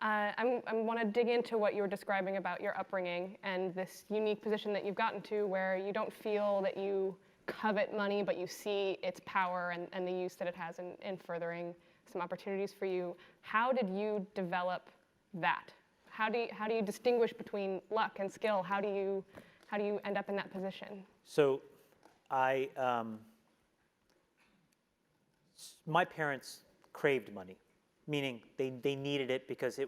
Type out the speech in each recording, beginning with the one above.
I want to dig into what you were describing about your upbringing and this unique position that you've gotten to where you don't feel that you covet money, but you see its power and the use that it has in furthering some opportunities for you. How did you develop that? How do you distinguish between luck and skill? How do you end up in that position? So, my parents craved money, meaning they needed it because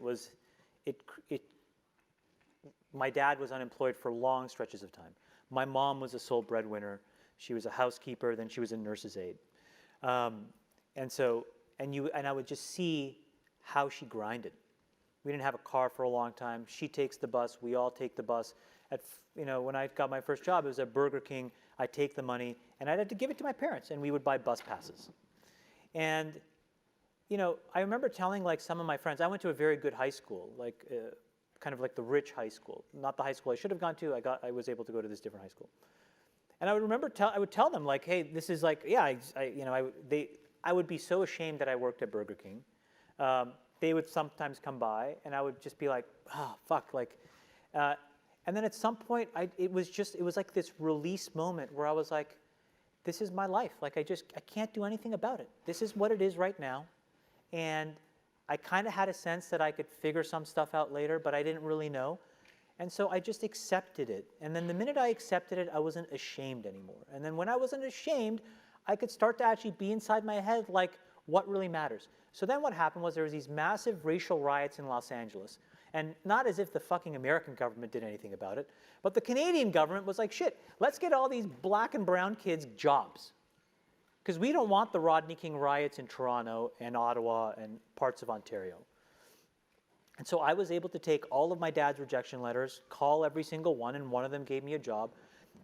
my dad was unemployed for long stretches of time. My mom was a sole breadwinner. She was a housekeeper, then she was a nurse's aide. And I would just see how she grinded. We didn't have a car for a long time. She takes the bus, we all take the bus. When I got my first job, it was at Burger King. I'd take the money, and I'd have to give it to my parents, and we would buy bus passes. And, I remember telling some of my friends, I went to a very good high school, kind of like the rich high school, not the high school I should have gone to. I was able to go to this different high school. And I would remember, I would tell them hey, this is I would be so ashamed that I worked at Burger King. They would sometimes come by, and I would just be like, oh, fuck, and then at some point, it was like this release moment where I was like, this is my life. I can't do anything about it. This is what it is right now. And I kind of had a sense that I could figure some stuff out later, but I didn't really know. And so I just accepted it. And then the minute I accepted it, I wasn't ashamed anymore. And then when I wasn't ashamed, I could start to actually be inside my head what really matters. So then what happened was there was these massive racial riots in Los Angeles. And not as if the fucking American government did anything about it, but the Canadian government was like, shit, let's get all these black and brown kids jobs. Because we don't want the Rodney King riots in Toronto and Ottawa and parts of Ontario. And so I was able to take all of my dad's rejection letters, call every single one, and one of them gave me a job.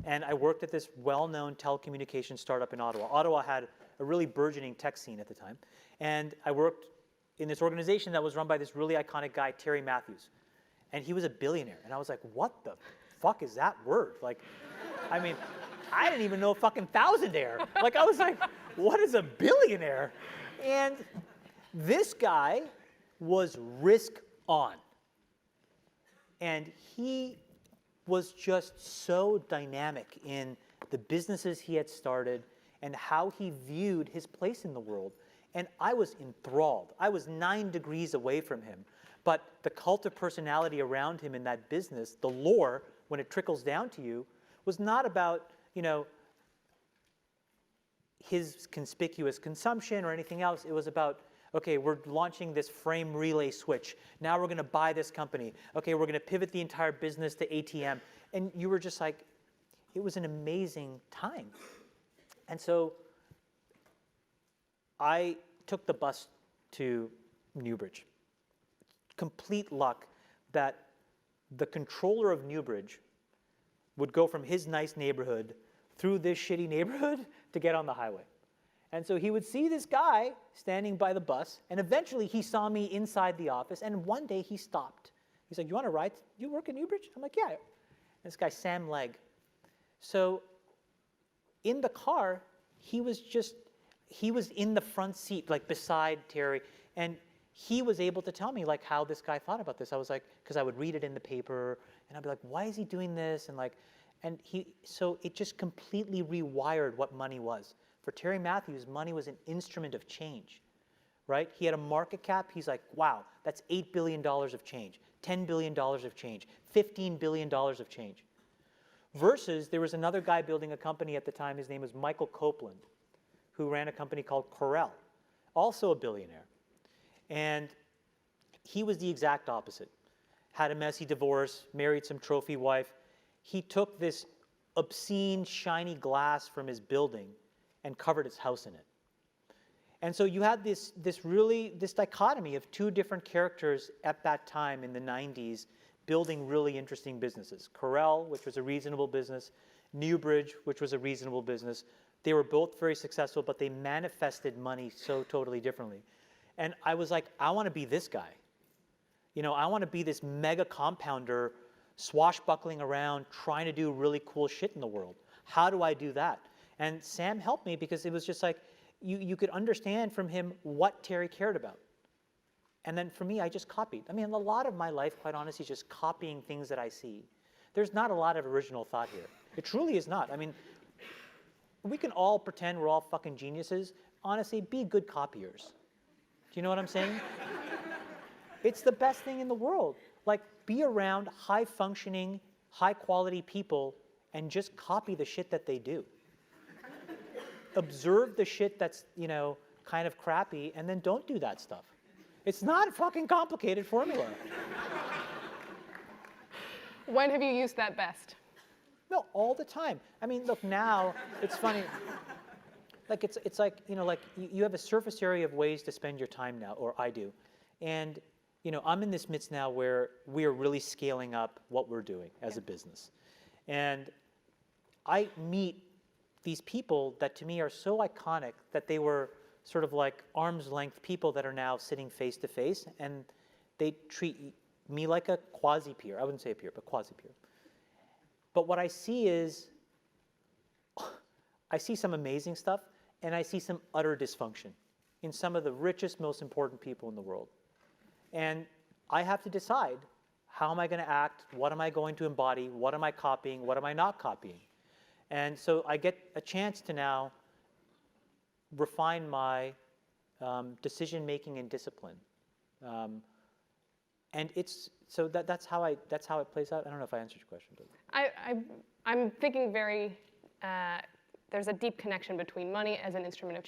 And I worked at this well-known telecommunications startup in Ottawa. Ottawa had a really burgeoning tech scene at the time. And I worked in this organization that was run by this really iconic guy, Terry Matthews. And he was a billionaire. And I was like, what the fuck is that word? I didn't even know fucking thousandaire. I was like, what is a billionaire? And this guy was risk on. And he was just so dynamic in the businesses he had started and how he viewed his place in the world. And I was enthralled. I was 9 degrees away from him. But the cult of personality around him in that business, the lore, when it trickles down to you, was not about, his conspicuous consumption or anything else. It was about, okay, we're launching this frame relay switch. Now we're going to buy this company. Okay, we're going to pivot the entire business to ATM. And you were just like, it was an amazing time. And so I took the bus to Newbridge. Complete luck that the controller of Newbridge would go from his nice neighborhood through this shitty neighborhood to get on the highway. And so he would see this guy standing by the bus, and eventually he saw me inside the office, and one day he stopped. He's like, you want to ride? You work at Newbridge? I'm like, yeah. And this guy, Sam Legg. So in the car, he was in the front seat, beside Terry, and he was able to tell me how this guy thought about this. I was like, because I would read it in the paper, and I'd be like, why is he doing this? So it just completely rewired what money was. For Terry Matthews, money was an instrument of change, right? He had a market cap. He's like, wow, that's $8 billion of change, $10 billion of change, $15 billion of change. Versus there was another guy building a company at the time. His name was Michael Copeland, who ran a company called Corel, also a billionaire. And he was the exact opposite. Had a messy divorce, married some trophy wife. He took this obscene, shiny glass from his building and covered his house in it. And so you had this dichotomy of two different characters at that time in the 90s building really interesting businesses. Corel, which was a reasonable business, Newbridge, which was a reasonable business. They were both very successful, but they manifested money so totally differently. And I was like, I want to be this guy. I want to be this mega compounder swashbuckling around trying to do really cool shit in the world. How do I do that? And Sam helped me because it was just like, you could understand from him what Terry cared about. And then for me, I just copied. I mean, a lot of my life, quite honestly, is just copying things that I see. There's not a lot of original thought here. It truly is not. I mean, we can all pretend we're all fucking geniuses. Honestly, be good copiers. Do you know what I'm saying? It's the best thing in the world. Like, be around high-functioning, high-quality people and just copy the shit that they do. Observe the shit that's, you know, kind of crappy, and then don't do that stuff. It's not a fucking complicated formula. When have you used that best? No, all the time. I mean, look, now, it's funny. Like, it's like, you know, like, you have a surface area of ways to spend your time now, or I do. And, you know, I'm in this midst now where we are really scaling up what we're doing as a business. And I meet these people that to me are so iconic that they were sort of like arm's length people that are now sitting face to face, and they treat me like a quasi-peer. I wouldn't say a peer, but quasi-peer. But what I see is, I see some amazing stuff, and I see some utter dysfunction in some of the richest, most important people in the world. And I have to decide, how am I going to act? What am I going to embody? What am I copying? What am I not copying? And so I get a chance to now refine my decision-making and discipline. And it's, so that's how it plays out. I don't know if I answered your question. But. I'm thinking very, there's a deep connection between money as an instrument of